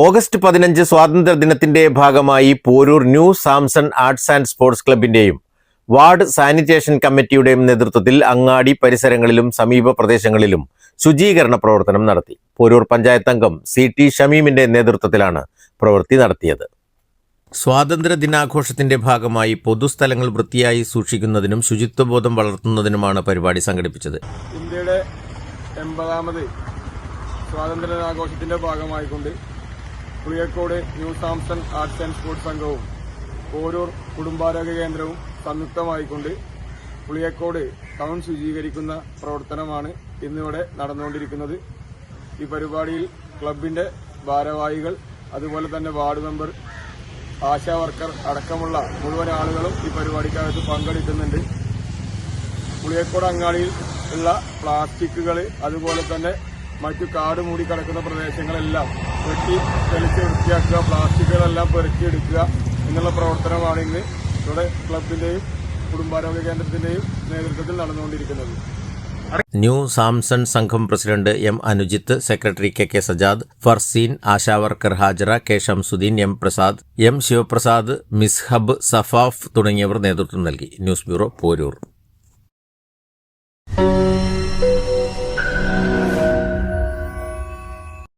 August 15 സ്വാതന്ത്ര്യദിനത്തിന്റെ ഭാഗമായി Porur new Samson arts and sports ക്ലബിന്റെയും വാർഡ് സാനിറ്റേഷൻ കമ്മിറ്റിയുടെയും നേതൃത്വത്തിൽ അങ്ങാടി പരിസരങ്ങളിലും സമീപ പ്രദേശങ്ങളിലും ശുചീകരണ പ്രവർത്തനം നടത്തി. പോരൂർ പഞ്ചായത്ത് അംഗം CT ഷമീമിന്റെ നേതൃത്വത്തിലാണ് പ്രവൃത്തി നടത്തിയത്. സ്വാതന്ത്ര്യദിനാഘോഷത്തിന്റെ ഭാഗമായി പൊതുസ്ഥലങ്ങൾ വൃത്തിയായി സൂക്ഷിക്കുന്നതിനും ശുചിത്വബോധം വളർത്തുന്നതിനുമാണ് പരിപാടി സംഘടിപ്പിച്ചത്. ഇന്ത്യയുടെ 80ാമത് സ്വാതന്ത്ര്യദിനാഘോഷത്തിന്റെ ഭാഗമായിക്കൊണ്ട് Puliyakode new Samson arts and sports സംഘവും പോരൂർ കുടുംബാരോഗ്യ കേന്ദ്രവും സംയുക്തമായിക്കൊണ്ട് പുളിയക്കോട് ടൗൺ ശുചീകരിക്കുന്ന പ്രവർത്തനമാണ് ഇന്നിവിടെ നടന്നുകൊണ്ടിരിക്കുന്നത്. ഈ പരിപാടിയിൽ ക്ലബിന്റെ ഭാരവാഹികൾ, അതുപോലെ തന്നെ വാർഡ് മെമ്പർ, ആശാ വർക്കർ അടക്കമുള്ള മുഴുവൻ ആളുകളും ഈ പരിപാടിക്കകത്ത് പങ്കെടുക്കുന്നുണ്ട്. പുളിയക്കോട് അങ്ങാടിയിൽ ഉള്ള പ്ലാസ്റ്റിക്കുകൾ, അതുപോലെ തന്നെ മറ്റു കാട് മൂടി കിടക്കുന്ന പ്രദേശങ്ങളെല്ലാം തെളിച്ച് വൃത്തിയാക്കുക, പ്ലാസ്റ്റിക്കുകളെല്ലാം പെറുക്കിയെടുക്കുക എന്നുള്ള പ്രവർത്തനമാണ് ഇന്ന് ഇവിടെ ക്ലബിന്റെയും കുടുംബാരോഗ്യ കേന്ദ്രത്തിന്റെയും നേതൃത്വത്തിൽ നടന്നുകൊണ്ടിരിക്കുന്നത്. ന്യൂ സാംസൺ സംഘം president M. Anujith, secretary KK Sajad, Farseen, Asha worker Hajara, K. Shamsuddin, M. Prasad, M. Sivaprasad, Mishab, Safaf തുടങ്ങിയവർ നേതൃത്വം നൽകി. News bureau, Poroor.